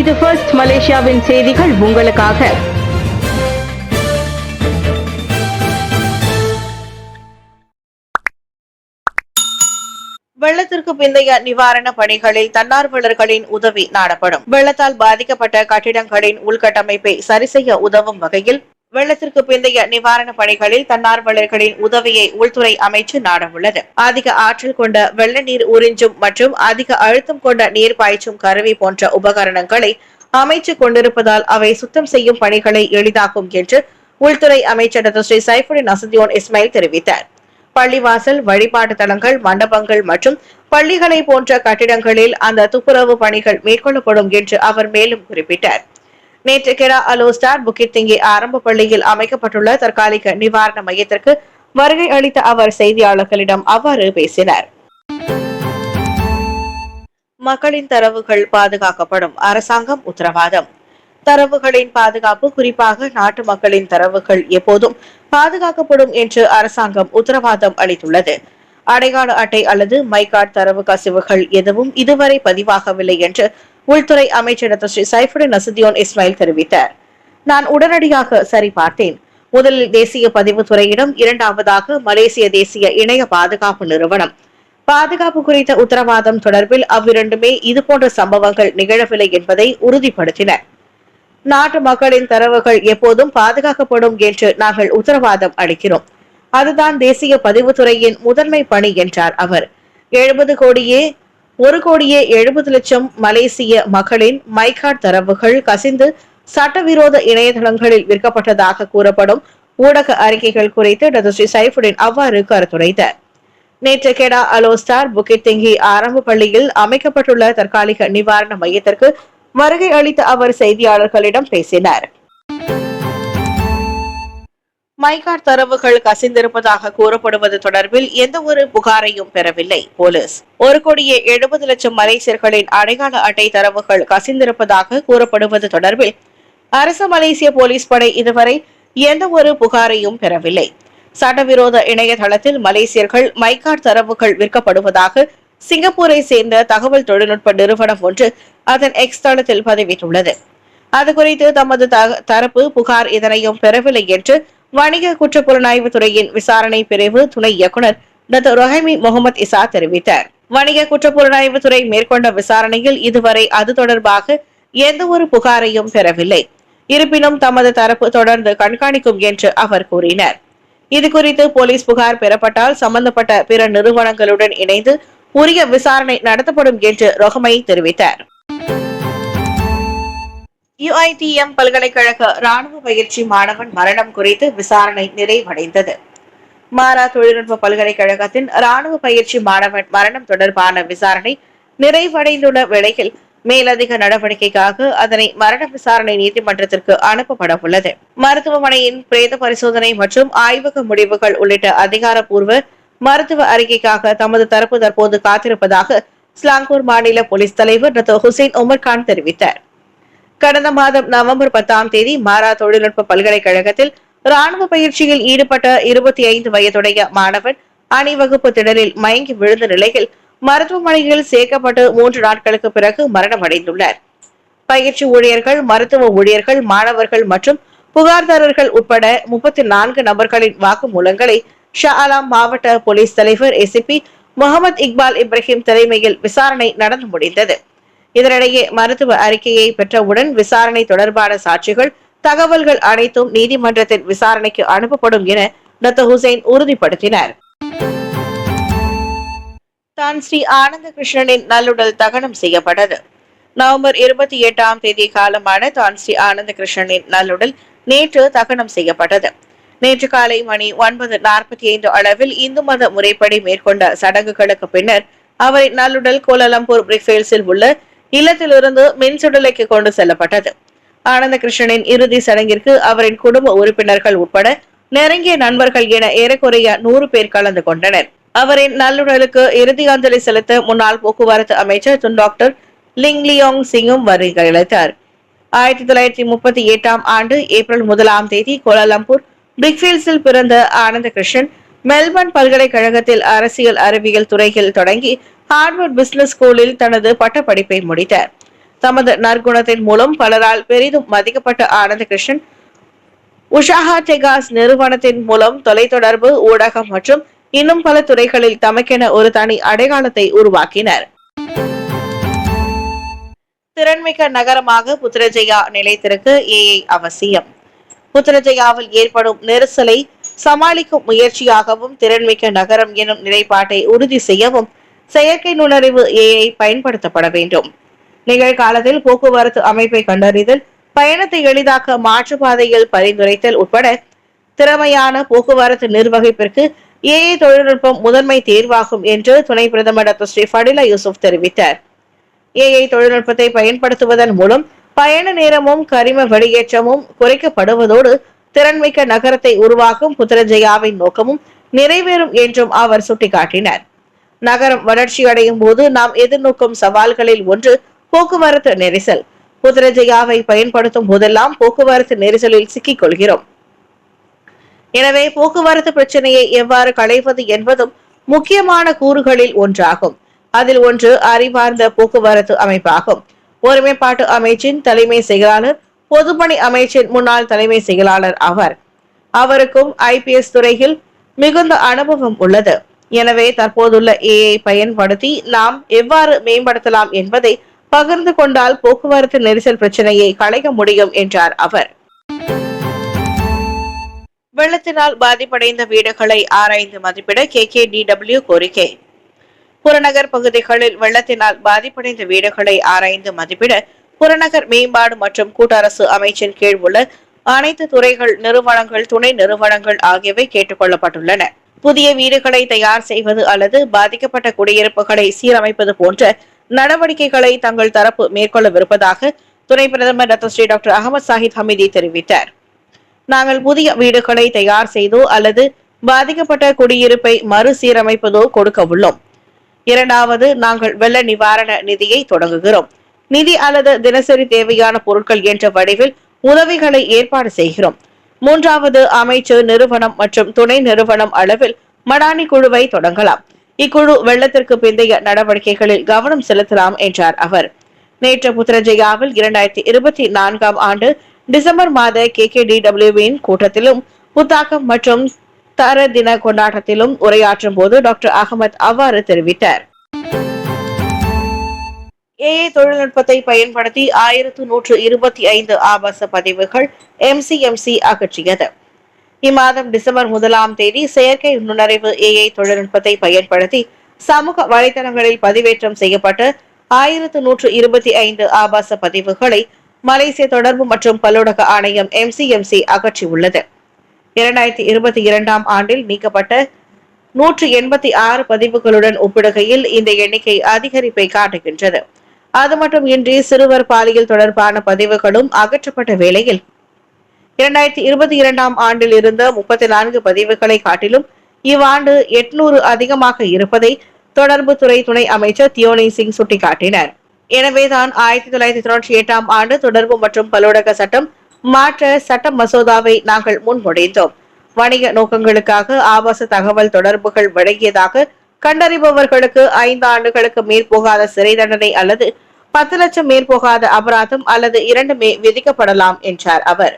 இது ஃபர்ஸ்ட் மலேசியாவின் செய்திகள் உங்களுக்காக. வெள்ளத்திற்கு பிந்தைய நிவாரண பணிகளில் தன்னார்வலர்களின் உதவி நாடப்படும். வெள்ளத்தால் பாதிக்கப்பட்ட கட்டிடங்களின் உள்கட்டமைப்பை சரிசெய்ய உதவும் வகையில் வெள்ளத்திற்கு பிந்தைய நிவாரண பணிகளில் தன்னார்வலர்களின் உதவியை உள்துறை அமைச்சு நாடவுள்ளது. அதிக ஆற்றல் கொண்ட வெள்ள நீர் உறிஞ்சும் மற்றும் அதிக அழுத்தம் கொண்ட நீர் பாய்ச்சும் கருவி போன்ற உபகரணங்களை அமைச்சு கொண்டிருப்பதால் அவை சுத்தம் செய்யும் பணிகளை எளிதாக்கும் என்று உள்துறை அமைச்சர் ஸ்ரீ சைஃபுடின் நசுதியோன் இஸ்மாயில் தெரிவித்தார். பள்ளிவாசல், வழிபாட்டு தலங்கள், மண்டபங்கள் மற்றும் பள்ளிகளை போன்ற கட்டிடங்களில் அந்த துப்புரவு பணிகள் மேற்கொள்ளப்படும் என்று அவர் மேலும் குறிப்பிட்டார். நேற்று கெடா அலோஸ்டார் புக்கிட் திங்கி ஆரம்ப பள்ளியில் அமைக்கப்பட்டுள்ள தற்காலிக நிவாரண மையத்திற்கு வருகை அளித்த அவர் செய்தியாளர்களிடம் அவ்வாறு பேசினார். மக்களின் தரவுகள் பாதுகாக்கப்படும், அரசாங்கம் உத்தரவாதம். தரவுகளின் பாதுகாப்பு, குறிப்பாக நாட்டு மக்களின் தரவுகள் எப்போதும் பாதுகாக்கப்படும் என்று அரசாங்கம் உத்தரவாதம் அளித்துள்ளது. அடையாள அட்டை அல்லது மைகார்டு தரவு கசிவுகள் எதுவும் இதுவரை பதிவாகவில்லை என்று உள்துறை அமைச்சர் ஸ்ரீ சைஃபுடின் நசுதியோன் இஸ்மாயில் தெரிவித்தார். நான் உடனடியாக சரிபார்த்தேன். முதலில் தேசிய பதிவுத்துறையிடம், இரண்டாவதாக மலேசிய தேசிய இணைய பாதுகாப்பு நிறுவனம். பாதுகாப்பு குறித்த உத்தரவாதம் தொடர்பில் அவ்விரண்டுமே இதுபோன்ற சம்பவங்கள் நிகழவில்லை என்பதை உறுதிப்படுத்தினர். நாட்டு மக்களின் தரவுகள் எப்போதும் பாதுகாக்கப்படும் என்று நாங்கள் உத்தரவாதம் அளிக்கிறோம். அதுதான் தேசிய பதிவுத்துறையின் முதன்மை பணி என்றார் அவர். 1,70,00,000 மலேசிய மக்களின் மைகார்டு தரவுகள் கசிந்து சட்டவிரோத இணையதளங்களில் விற்கப்பட்டதாக கூறப்படும் ஊடக அறிக்கைகள் குறித்து ஸ்ரீ சைஃபுடின் அவ்வாறு கருத்துரைத்தார். நேற்று கெடா அலோஸ்டார் புக்கிட் திங்கி ஆரம்ப பள்ளியில் அமைக்கப்பட்டுள்ள தற்காலிக நிவாரண மையத்திற்கு வருகை அளித்த அவர் செய்தியாளர்களிடம் பேசினார். மைகார்டு தரவுகள் கசிந்திருப்பதாக கூறப்படுவது தொடர்பில் எந்த ஒரு புகாரையும் பெறவில்லை போலீஸ். 1,70,00,000 மலேசியர்களின் அடையாள அட்டை தரவுகள் கசிந்திருப்பதாக கூறப்படுவது தொடர்பில் அரசு மலேசிய போலீஸ் படை இதுவரை எந்த ஒரு புகாரையும் பெறவில்லை. சட்டவிரோத இணையதளத்தில் மலேசியர்கள் மைகார்டு தரவுகள் விற்கப்படுவதாக சிங்கப்பூரை சேர்ந்த தகவல் தொழில்நுட்ப நிறுவனம் ஒன்று அதன் எக்ஸ் தளத்தில் பதிவிட்டுள்ளது. அது குறித்து தமது தரப்பு புகார் இதனையும் பெறவில்லை என்று வணிக குற்றப்புலனாய்வு துறையின் விசாரணை பிரிவு துணை இயக்குநர் டாக்டர் ரொஹைமி முகமது இசா தெரிவித்தார். வணிக குற்றப்புலனாய்வு துறை மேற்கொண்ட விசாரணையில் இதுவரை அது தொடர்பாக எந்த ஒரு புகாரையும் பெறவில்லை. இருப்பினும் தமது தரப்பு தொடர்ந்து கண்காணிக்கும் என்று அவர் கூறினார். இதுகுறித்து போலீஸ் புகார் பெறப்பட்டால் சம்பந்தப்பட்ட பிற நிறுவனங்களுடன் இணைந்து உரிய விசாரணை நடத்தப்படும் என்று ரொஹமை தெரிவித்தார். UiTM பல்கலைக்கழக ராணுவ பயிற்சி மாணவன் மரணம் குறித்து விசாரணை நிறைவடைந்தது. மாரா தொழில்நுட்ப பல்கலைக்கழகத்தின் ராணுவ பயிற்சி மாணவன் மரணம் தொடர்பான விசாரணை நிறைவடைந்துள்ள வேளையில் மேலதிக நடவடிக்கைக்காக அதனை மரண விசாரணை நீதிமன்றத்திற்கு அனுப்பப்பட உள்ளது. மருத்துவமனையின் பிரேத பரிசோதனை மற்றும் ஆய்வக முடிவுகள் உள்ளிட்ட அதிகாரப்பூர்வ மருத்துவ அறிக்கைக்காக தமது தரப்பு தற்போது காத்திருப்பதாக ஸ்லாங்கூர் மாநில போலீஸ் தலைவர் டாக்டர் ஹுசைன் உமர்கான் தெரிவித்தார். கடந்த மாதம் நவம்பர் 10 மாரா தொழில்நுட்ப பல்கலைக்கழகத்தில் ராணுவ பயிற்சியில் ஈடுபட்ட 25 வயதுடைய மாணவன் அணிவகுப்பு திடலில் மயங்கி விழுந்த நிலையில் மருத்துவமனையில் சேர்க்கப்பட்டு 3 நாட்களுக்கு பிறகு மரணமடைந்துள்ளார். பயிற்சி ஊழியர்கள், மருத்துவ ஊழியர்கள், மாணவர்கள் மற்றும் புகார்தாரர்கள் உட்பட 34 நபர்களின் வாக்குமூலங்களை ஷா ஆலம் மாவட்ட போலீஸ் தலைவர் ACP முகமது இக்பால் இப்ராஹிம் தலைமையில் விசாரணை நடந்து முடிந்தது. இதனிடையே மருத்துவ அறிக்கையை பெற்றவுடன் விசாரணை தொடர்பான சாட்சிகள், தகவல்கள் அனைத்தும் நீதிமன்றத்தின் விசாரணைக்கு அனுப்பப்படும் என டாக்டர் ஹுசைன் உறுதிப்படுத்தினார். தான் ஸ்ரீ ஆனந்த கிருஷ்ணனின் நல்லுடல் தகனம் செய்யப்பட்டது. நவம்பர் 28 காலமான தான் ஸ்ரீ ஆனந்த கிருஷ்ணனின் நல்லுடல் நேற்று தகனம் செய்யப்பட்டது. நேற்று காலை மணி 9:45 அளவில் இந்து மத முறைப்படி மேற்கொண்ட சடங்குகளுக்கு பின்னர் அவரின் நல்லுடல் கோலாலம்பூர் பிரிக்ஃபீல்ட்ஸில் உள்ள இல்லத்திலிருந்து மின்சுடலைக்கு கொண்டு செல்லப்பட்டது. ஆனந்த கிருஷ்ணனின் இறுதி சடங்கிற்கு அவரின் குடும்ப உறுப்பினர்கள் உட்பட நெருங்கிய நண்பர்கள் என ஏறக்குறைய 100 பேர் கலந்து கொண்டனர். அவரின் நல்லுடலுக்கு இறுதி அஞ்சலி செலுத்த முன்னாள் போக்குவரத்து அமைச்சர் டாக்டர் லிங் லியோங் சிங்கும் வருகை அளித்தார். 1938 ஏப்ரல் 1 கோலாலம்பூர் பிரிக்ஃபீல்ட்ஸில் பிறந்த ஆனந்த கிருஷ்ணன் மெல்பர்ன் பல்கலைக்கழகத்தில் அரசியல் அறிவியல் துறையில் தொடங்கி ஹார்வர்ட் பிசினஸ் ஸ்கூலில் தனது பட்டப்படிப்பை முடித்தார். தமது நற்குணத்தின் மூலம் பலரால் பெரிதும் மதிக்கப்பட்ட ஆனந்த கிருஷ்ணன் உஷாஹா டெகாஸ் நிறுவனத்தின் மூலம் தொலைத்தொடர்பு, ஊடகம் மற்றும் இன்னும் பல துறைகளில் தமக்கென ஒரு தனி அடையாளத்தை உருவாக்கினர். திறன்மிக்க நகரமாக புத்ரஜயா நிலைத்திருக்க ஏஐ அவசியம். புத்ரஜயாவில் ஏற்படும் நெரிசலை சமாளிக்கும் முயற்சியாகவும் திறன்மிக்க நகரம் எனும் நிலைப்பாட்டை உறுதி செய்யவும் செயற்கை நுண்ணறிவு ஏஐ பயன்படுத்தப்பட வேண்டும். நிகழ்காலத்தில் போக்குவரத்து அமைப்பை கண்டறிதல், பயணத்தை எளிதாக்க மாற்றுப்பாதையில் பரிந்துரைத்தல் உட்பட திறமையான போக்குவரத்து நிர்வகிப்பிற்கு ஏஐ தொழில்நுட்பம் முதன்மை தேர்வாகும் என்று துணை பிரதமர் டாக்டர் ஸ்ரீ ஃபடிலா யூசுப் தெரிவித்தார். ஏஐ தொழில்நுட்பத்தை பயன்படுத்துவதன் மூலம் பயண நேரமும் கரிம வெளியேற்றமும் குறைக்கப்படுவதோடு திறன்மிக்க நகரத்தை உருவாக்கும் புத்ரஜயாவின் நோக்கமும் நிறைவேறும் என்றும் அவர் சுட்டிக்காட்டினார். நகரம் வளர்ச்சியடையும் போது நாம் எதிர்நோக்கும் சவால்களில் ஒன்று போக்குவரத்து நெரிசல். புத்ரஜயாவை பயன்படுத்தும் போதெல்லாம் போக்குவரத்து நெரிசலில் சிக்கிக் கொள்கிறோம். எனவே போக்குவரத்து பிரச்சனையை எவ்வாறு களைவது என்பதும் முக்கியமான கூறுகளில் ஒன்றாகும். அதில் ஒன்று அறிவார்ந்த போக்குவரத்து அமைப்பாகும். ஒருமைப்பாட்டு அமைச்சின் தலைமை செயலாளர் பொதுப்பணி அமைச்சின் முன்னாள் தலைமை செயலாளர் ஆவார். அவருக்கும் IPS துறையில் மிகுந்த அனுபவம் உள்ளது. எனவே தற்போதுள்ள ஏஐ பயன்படுத்தி நாம் எவ்வாறு மேம்படுத்தலாம் என்பதை பகிர்ந்து கொண்டால் போக்குவரத்து நெரிசல் பிரச்சனையை களைய முடியும் என்றார் அவர். வெள்ளத்தினால் பாதிப்படைந்த வீடுகளை ஆராய்ந்து மதிப்பிட KKDW கோரிக்கை. புறநகர் பகுதிகளில் வெள்ளத்தினால் பாதிப்படைந்த வீடுகளை ஆராய்ந்து மதிப்பிட புறநகர் மேம்பாடு மற்றும் கூட்டரசு அமைச்சின் கீழ் உள்ள அனைத்து துறைகள், நிறுவனங்கள், துணை நிறுவனங்கள் ஆகியவை கேட்டுக் கொள்ளப்பட்டுள்ளன. புதிய வீடுகளை தயார் செய்வது அல்லது பாதிக்கப்பட்ட குடியிருப்புகளை சீரமைப்பது போன்ற நடவடிக்கைகளை தங்கள் தரப்பு மேற்கொள்ளவிருப்பதாக துணை பிரதமர் டாக்டர் அகமது சாஹித் ஹமீதி தெரிவித்தார். நாங்கள் புதிய வீடுகளை தயார் செய்தோ அல்லது பாதிக்கப்பட்ட குடியிருப்பை மறுசீரமைப்பதோ கொடுக்க உள்ளோம். இரண்டாவது, நாங்கள் வெள்ள நிவாரண நிதியை தொடங்குகிறோம். நிதி அல்லது தினசரி தேவையான பொருட்கள் என்ற வடிவில் உதவிகளை ஏற்பாடு செய்கிறோம். மூன்றாவது, அமைச்சு, நிறுவனம் மற்றும் துணை நிறுவனம் அளவில் மடானி குழுவை தொடங்கலாம். இக்குழு வெள்ளத்திற்கு பிந்தைய நடவடிக்கைகளில் கவனம் செலுத்தலாம் என்றார் அவர். நேற்று புத்ரஜயாவில் 2024 ஆண்டு டிசம்பர் மாத KKDWவின் கூட்டத்திலும் புத்தாக்கம் மற்றும் தர தின கொண்டாட்டத்திலும் உரையாற்றும் போது டாக்டர் அகமது அவ்வாறு தெரிவித்தார். ஏஐ தொழில்நுட்பத்தை பயன்படுத்தி 1125 ஆபாச பதிவுகள் MCMC அகற்றியது. இம்மாதம் டிசம்பர் 1ஆம் தேதி செயற்கை நுண்ணறிவு ஏஐ தொழில்நுட்பத்தை பயன்படுத்தி சமூக வலைதளங்களில் பதிவேற்றம் செய்யப்பட்ட 1125 ஆபாச பதிவுகளை மலேசிய தொடர்பு மற்றும் பல்லூடக ஆணையம் MCMC அகற்றியுள்ளது. 2022ஆம் ஆண்டில் நீக்கப்பட்ட 186 பதிவுகளுடன் ஒப்பிடுகையில் இந்த எண்ணிக்கை அதிகரிப்பை காட்டுகின்றது. அது மட்டுமின்றி சிறுவர் பாலியல் தொடர்பான பதிவுகளும் அகற்றப்பட்ட வேளையில் 2022ஆம் ஆண்டில் இருந்த 34 பதிவுகளை காட்டிலும் இவ்வாண்டு 800 அதிகமாக இருப்பதை தொடர்புத்துறை துணை அமைச்சர் தியோனி சிங் சுட்டிக்காட்டினார். எனவேதான் 1998ஆம் ஆண்டு தொடர்பு மற்றும் பல்லூடக சட்டம் மாற்ற சட்ட மசோதாவை நாங்கள் முன்மொழிந்தோம். வணிக நோக்கங்களுக்காக ஆபாச தகவல் தொடர்புகள் வழங்கியதாக கண்டறிபவர்களுக்கு 5 ஆண்டுகளுக்கு மேற்போகாத சிறை தண்டனை அல்லது 10 லட்சம் மேற்போகாத அபராதம் அல்லது இரண்டுமே விதிக்கப்படலாம் என்றார் அவர்.